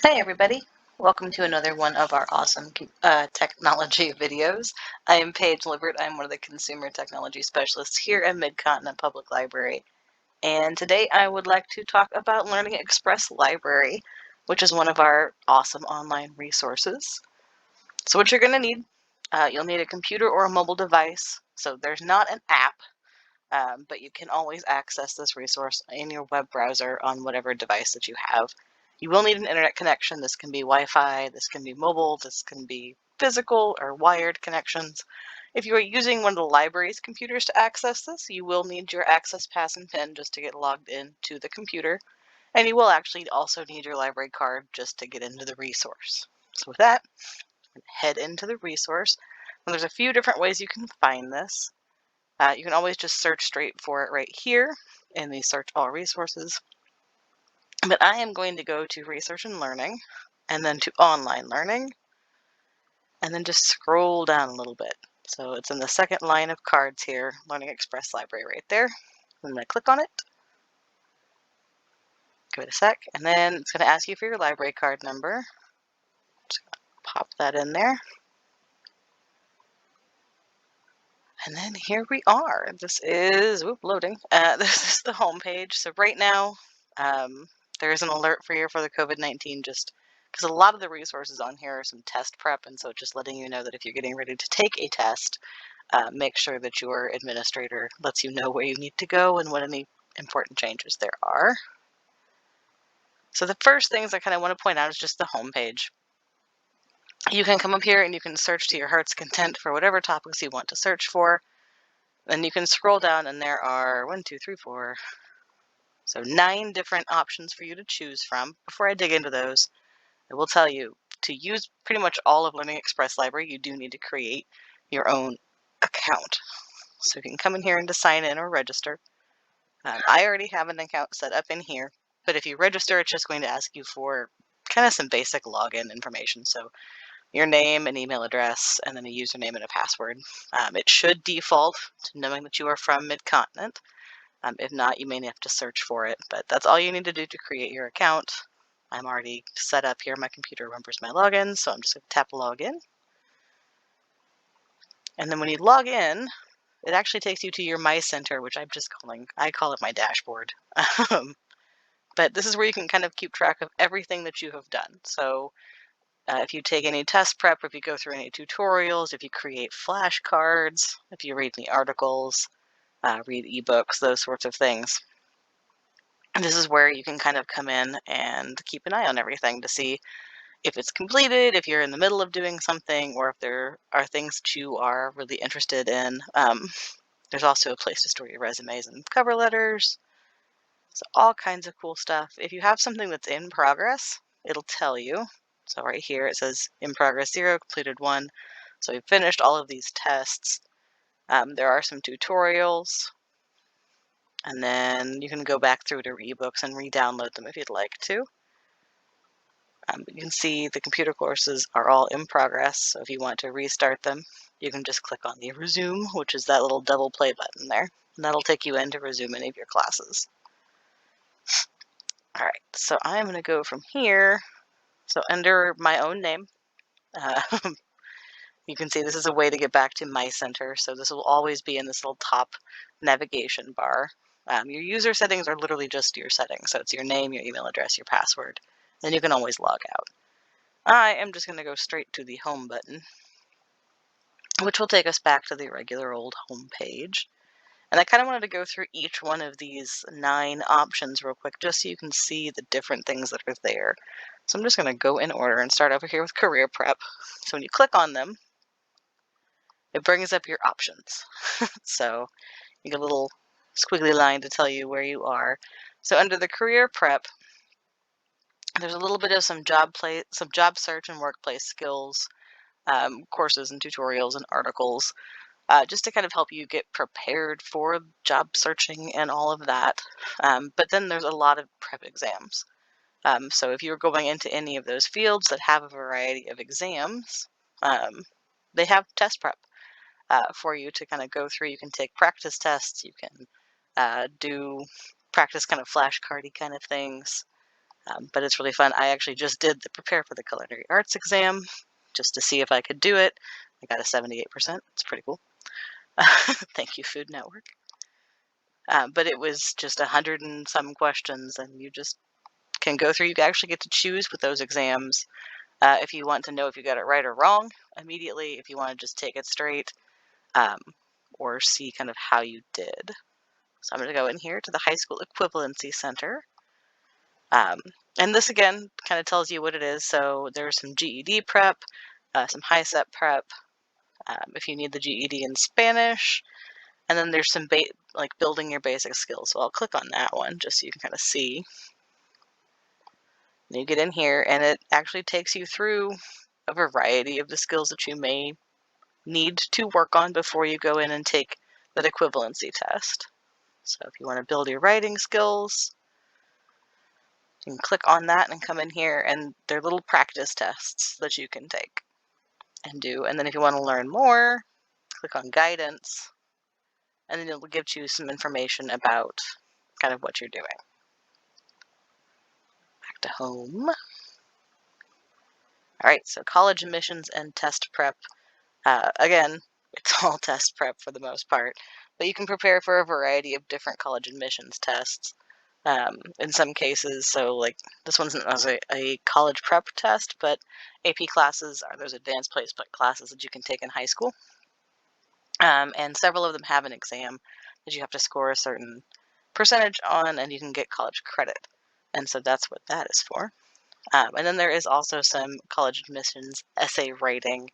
Hey everybody, welcome to another one of our awesome technology videos. I am Paige Libbert. I'm one of the consumer technology specialists here at Mid-Continent Public Library. And today I would like to talk about LearningExpress Library, which is one of our awesome online resources. So what you're going to need, you'll need a computer or a mobile device. So there's not an app, but you can always access this resource in your web browser on whatever device that you have. You will need an internet connection. This can be Wi-Fi, this can be mobile, this can be physical or wired connections. If you are using one of the library's computers to access this, you will need your access pass and PIN just to get logged in to the computer. And you will actually also need your library card just to get into the resource. So with that, head into the resource. And there's a few different ways you can find this. You can always just search straight for it right here in the search all resources. But I am going to go to research and learning and then to online learning and then just scroll down a little bit. So it's in the second line of cards here, LearningExpress Library right there. I'm going to click on it. Give it a sec, and then it's going to ask you for your library card number. Just pop that in there. And then here we are. This is loading. This is the home page. So right now, there is an alert for you for the COVID-19, just because a lot of the resources on here are some test prep, and so just letting you know that if you're getting ready to take a test, make sure that your administrator lets you know where you need to go and what any important changes there are. So the first things I kind of want to point out is just the home page. You can come up here and you can search to your heart's content for whatever topics you want to search for. Then you can scroll down and there are 9 different options for you to choose from. Before I dig into those, I will tell you to use pretty much all of LearningExpress Library, you do need to create your own account. So you can come in here and to sign in or register. I already have an account set up in here, but if you register, it's just going to ask you for kind of some basic login information. So your name and email address, and then a username and a password. It should default to knowing that you are from Mid-Continent. If not, you may have to search for it, but that's all you need to do to create your account. I'm already set up here. My computer remembers my login, so I'm just going to tap login. And then when you log in, it actually takes you to your My Center, which I call it my dashboard. But this is where you can kind of keep track of everything that you have done. So if you take any test prep, if you go through any tutorials, if you create flashcards, if you read any articles, read ebooks, those sorts of things. And this is where you can kind of come in and keep an eye on everything to see if it's completed, if you're in the middle of doing something, or if there are things that you are really interested in. There's also a place to store your resumes and cover letters. So all kinds of cool stuff. If you have something that's in progress, it'll tell you. So right here it says in progress 0, completed 1. So we've finished all of these tests. There are some tutorials. And then you can go back through to ebooks and re-download them if you'd like to. You can see the computer courses are all in progress. So if you want to restart them, you can just click on the resume, which is that little double play button there. And that'll take you in to resume any of your classes. All right, so I'm going to go from here. So under my own name, you can see this is a way to get back to My Center. So this will always be in this little top navigation bar. Your user settings are literally just your settings. So it's your name, your email address, your password. Then you can always log out. I am just going to go straight to the home button, which will take us back to the regular old home page. And I kind of wanted to go through each one of these 9 options real quick, just so you can see the different things that are there. So I'm just going to go in order and start over here with career prep. So when you click on them, it brings up your options. So you get a little squiggly line to tell you where you are. So under the career prep, there's a little bit of some job search and workplace skills, courses and tutorials and articles. Just to kind of help you get prepared for job searching and all of that. But then there's a lot of prep exams. So if you're going into any of those fields that have a variety of exams, they have test prep for you to kind of go through. You can take practice tests. You can do practice kind of flashcardy kind of things. But it's really fun. I actually just did the Prepare for the Culinary Arts exam just to see if I could do it. I got a 78%. It's pretty cool. Thank you, Food Network. But it was just 100 and some questions, and you just can go through. You actually get to choose with those exams if you want to know if you got it right or wrong immediately, if you want to just take it straight, or see kind of how you did. So I'm going to go in here to the High School Equivalency Center. And this, again, kind of tells you what it is. So there's some GED prep, some high-step prep, if you need the GED in Spanish. And then there's some like building your basic skills. So I'll click on that one just so you can kind of see. And you get in here, and it actually takes you through a variety of the skills that you may need to work on before you go in and take that equivalency test. So if you want to build your writing skills, you can click on that and come in here, and they're little practice tests that you can take and do. And then if you want to learn more, click on guidance, and then it'll give you some information about kind of what you're doing. Back to home. All right, so college admissions and test prep. Again, it's all test prep for the most part, but you can prepare for a variety of different college admissions tests. In some cases, so like this one's not a college prep test, but AP classes are those advanced placement classes that you can take in high school. And several of them have an exam that you have to score a certain percentage on, and you can get college credit. And so that's what that is for. And then there is also some college admissions essay writing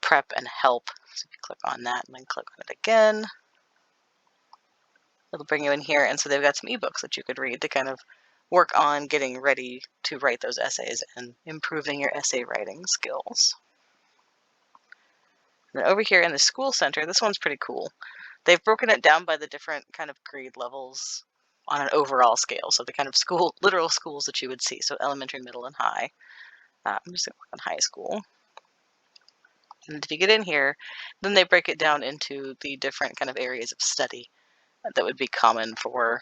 prep and help. So if you click on that and then click on it again, it'll bring you in here. And so they've got some ebooks that you could read to kind of work on getting ready to write those essays and improving your essay writing skills. And over here in the school center, this one's pretty cool. They've broken it down by the different kind of grade levels on an overall scale. So the kind of literal schools that you would see. So elementary, middle, and high. I'm just going to click on high school. And if you get in here, then they break it down into the different kind of areas of study that would be common for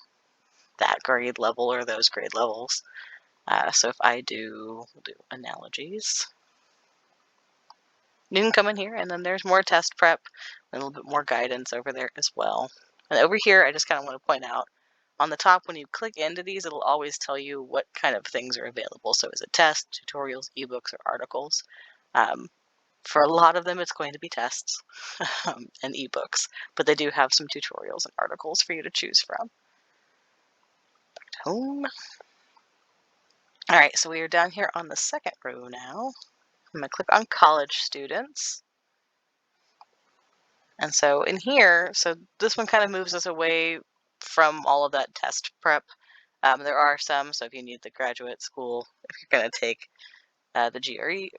that grade level or those grade levels. So if I we'll do analogies. You can come in here, and then there's more test prep, a little bit more guidance over there as well. And over here, I just kind of want to point out, on the top, when you click into these, it'll always tell you what kind of things are available. So is it tests, tutorials, ebooks, or articles? For a lot of them, it's going to be tests and ebooks, but they do have some tutorials and articles for you to choose from. Back to home. All right, so we are down here on the second row now. I'm going to click on college students. And so in here, so this one kind of moves us away from all of that test prep. There are some, so if you need the graduate school, if you're going to take the GRE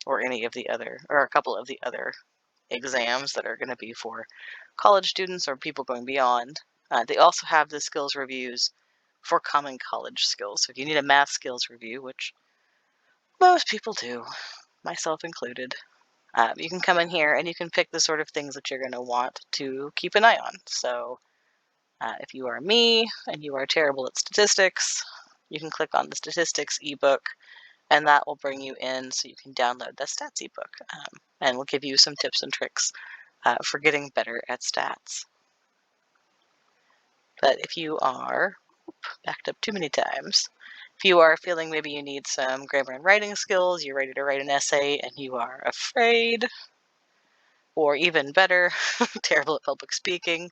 or any of the other, or a couple of the other exams that are going to be for college students or people going beyond. They also have the skills reviews for common college skills. So if you need a math skills review, which most people do, myself included, you can come in here and you can pick the sort of things that you're going to want to keep an eye on. So if you are me and you are terrible at statistics, you can click on the statistics ebook, and that will bring you in so you can download the stats ebook, and will give you some tips and tricks for getting better at stats. But if you are, backed up too many times, if you are feeling maybe you need some grammar and writing skills, you're ready to write an essay and you are afraid, or even better, terrible at public speaking,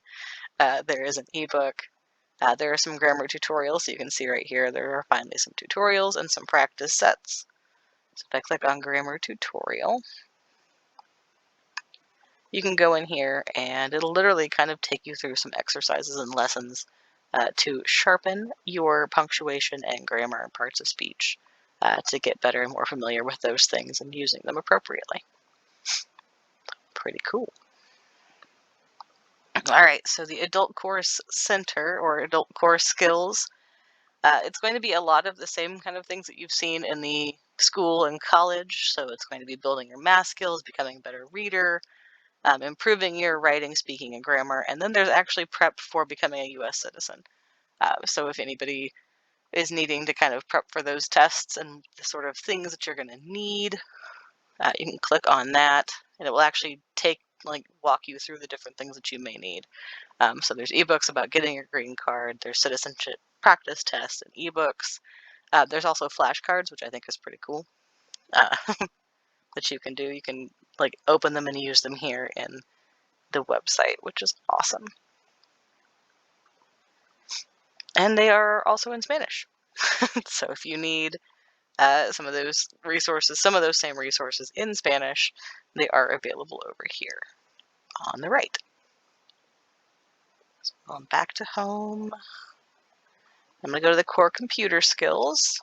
there is an ebook. There are some grammar tutorials, so you can see right here there are finally some tutorials and some practice sets. So if I click on grammar tutorial, you can go in here and it'll literally kind of take you through some exercises and lessons to sharpen your punctuation and grammar and parts of speech to get better and more familiar with those things and using them appropriately. Pretty cool. All right, so the Adult Course Center or Adult Course Skills, it's going to be a lot of the same kind of things that you've seen in the school and college. So it's going to be building your math skills, becoming a better reader, improving your writing, speaking, and grammar. And then there's actually prep for becoming a U.S. citizen. So if anybody is needing to kind of prep for those tests and the sort of things that you're going to need, you can click on that, and it will actually walk you through the different things that you may need. So there's ebooks about getting your green card. There's citizenship practice tests and ebooks. There's also flashcards, which I think is pretty cool, that you can do. You can open them and use them here in the website, which is awesome. And they are also in Spanish. So if you need some of those resources, some of those same resources in Spanish, they are available over here on the right. So going back to home, I'm going to go to the core computer skills.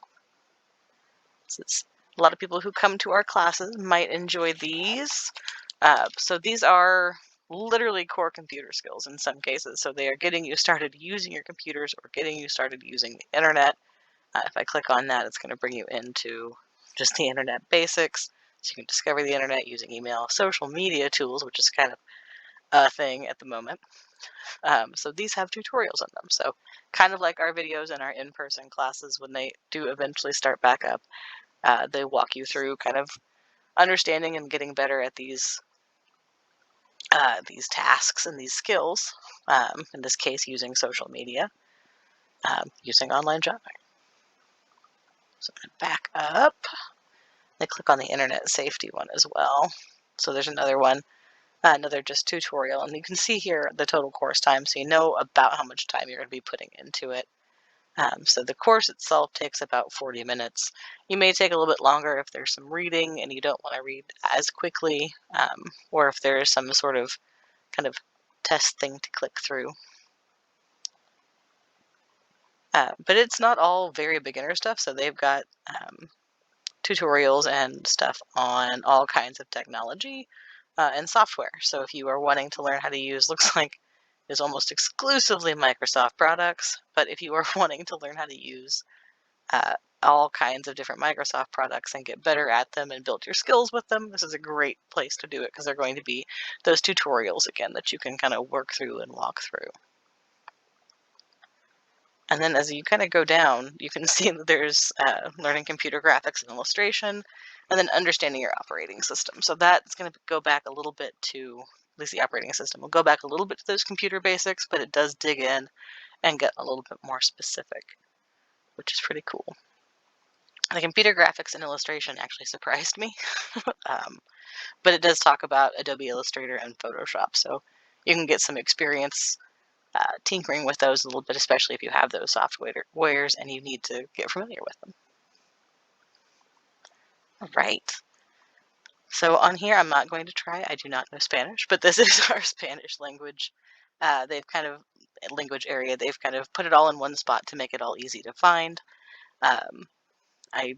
Since a lot of people who come to our classes might enjoy these. So these are literally core computer skills in some cases. So they are getting you started using your computers or getting you started using the internet. If I click on that, it's going to bring you into just the internet basics. So you can discover the internet using email, social media tools, which is kind of a thing at the moment. So these have tutorials on them. So kind of like our videos in our in-person classes, when they do eventually start back up, they walk you through kind of understanding and getting better at these tasks and these skills. In this case, using social media, using online shopping. So I'm going to back up. I click on the internet safety one as well. So there's another one, another just tutorial, and you can see here the total course time, so you know about how much time you're going to be putting into it. So the course itself takes about 40 minutes. You may take a little bit longer if there's some reading and you don't want to read as quickly, or if there is some sort of kind of test thing to click through. But it's not all very beginner stuff, so they've got tutorials and stuff on all kinds of technology and software. So if you are wanting to learn how to use, looks like it's almost exclusively Microsoft products, but if you are wanting to learn how to use all kinds of different Microsoft products and get better at them and build your skills with them, this is a great place to do it because they're going to be those tutorials again that you can kind of work through and walk through. And then as you kind of go down, you can see that there's learning computer graphics and illustration, and then understanding your operating system. So that's going to go back a little bit to, at least the operating system will go back a little bit to those computer basics, but it does dig in and get a little bit more specific, which is pretty cool. The computer graphics and illustration actually surprised me, but it does talk about Adobe Illustrator and Photoshop, so you can get some experience tinkering with those a little bit, especially if you have those softwares and you need to get familiar with them. All right. So on here, I'm not going to try. I do not know Spanish, but this is our Spanish language. They've kind of, language area, they've kind of put it all in one spot to make it all easy to find. I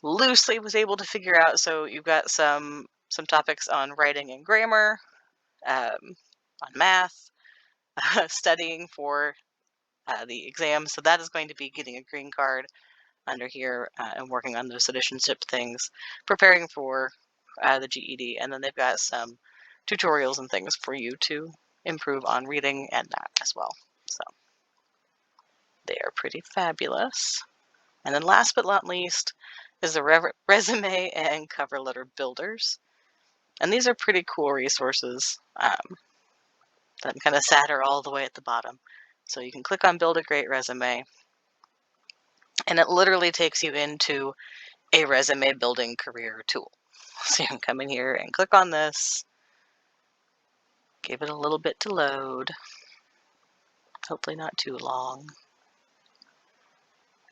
loosely was able to figure out, so you've got some topics on writing and grammar, on math, studying for the exam. So that is going to be getting a green card under here and working on those citizenship things, preparing for the GED, and then they've got some tutorials and things for you to improve on reading and that as well. So they are pretty fabulous. And then last but not least is the resume and cover letter builders. And these are pretty cool resources that I'm kind of sad are all the way at the bottom. So you can click on Build a Great Resume, and it literally takes you into a resume building career tool. So you can come in here and click on this, give it a little bit to load, hopefully not too long.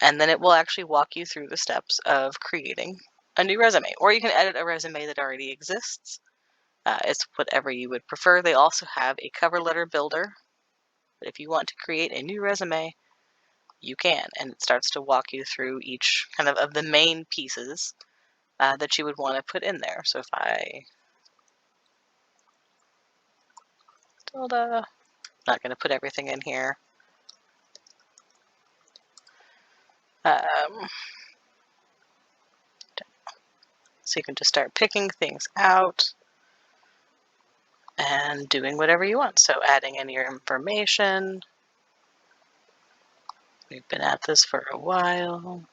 And then it will actually walk you through the steps of creating a new resume, or you can edit a resume that already exists. It's whatever you would prefer. They also have a cover letter builder, but if you want to create a new resume, you can, and it starts to walk you through each kind of the main pieces that you would want to put in there. So if I not going to put everything in here. So you can just start picking things out and doing whatever you want. So adding in your information, We've been at this for a while.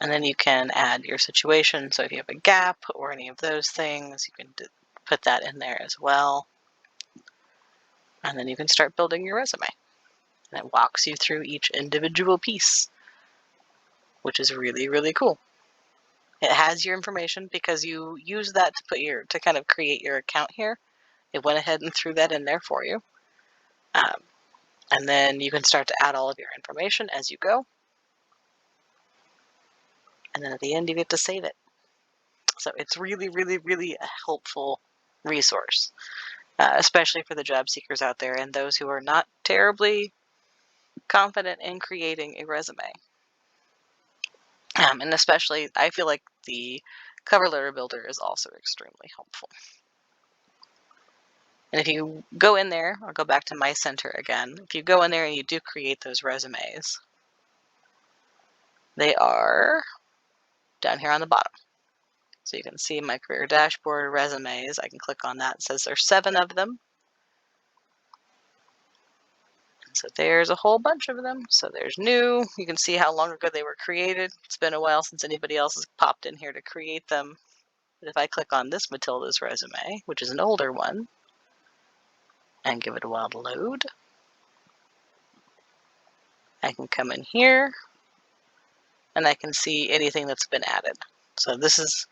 And then you can add your situation. So if you have a gap or any of those things, you can put that in there as well. And then you can start building your resume. And it walks you through each individual piece, which is really, really cool. It has your information because you use that to kind of create your account here. It went ahead and threw that in there for you. And then you can start to add all of your information as you go. And then at the end, you get to save it. So it's really, really, really a helpful resource, especially for the job seekers out there and those who are not terribly confident in creating a resume. And especially, I feel like the cover letter builder is also extremely helpful. And if you go in there, I'll go back to My Center again. If you go in there and you do create those resumes, they are down here on the bottom. So you can see my career dashboard resumes. I can click on that. It says there's 7 of them. And so there's a whole bunch of them. So there's new. You can see how long ago they were created. It's been a while since anybody else has popped in here to create them. But if I click on this Matilda's resume, which is an older one, and give it a while to load, I can come in here and I can see anything that's been added. So this is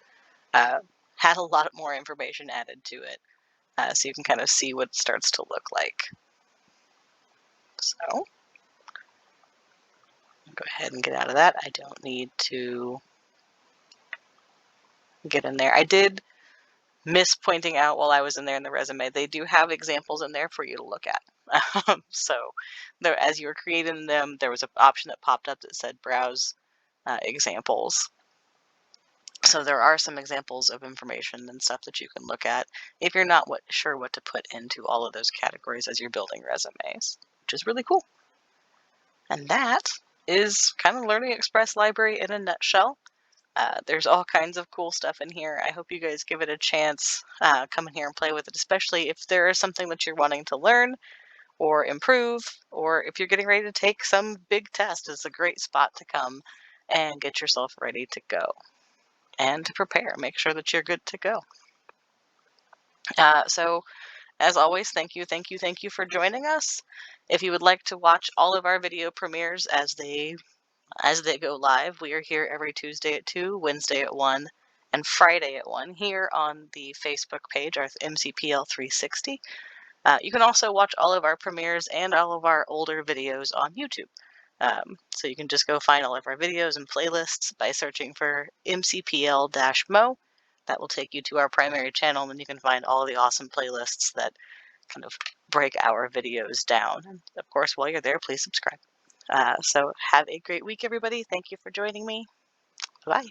had a lot more information added to it, so you can kind of see what it starts to look like. So I'll go ahead and get out of that. I don't need to get in there. I did miss pointing out while I was in there in the resume, they do have examples in there for you to look at. So there, as you were creating them, there was an option that popped up that said browse examples. So there are some examples of information and stuff that you can look at if you're not sure what to put into all of those categories as you're building resumes, which is really cool. And that is kind of LearningExpress Library in a nutshell. There's all kinds of cool stuff in here. I hope you guys give it a chance. Come in here and play with it, especially if there is something that you're wanting to learn or improve, or if you're getting ready to take some big test. It's a great spot to come and get yourself ready to go and to prepare. Make sure that you're good to go. So as always, thank you for joining us. If you would like to watch all of our video premieres as they go live, we are here every Tuesday at 2, Wednesday at 1, and Friday at 1 here on the Facebook page, our MCPL 360. You can also watch all of our premieres and all of our older videos on YouTube. So you can just go find all of our videos and playlists by searching for MCPL-Mo. That will take you to our primary channel, and then you can find all of the awesome playlists that kind of break our videos down. And of course, while you're there, please subscribe. So have a great week, everybody. Thank you for joining me. Bye.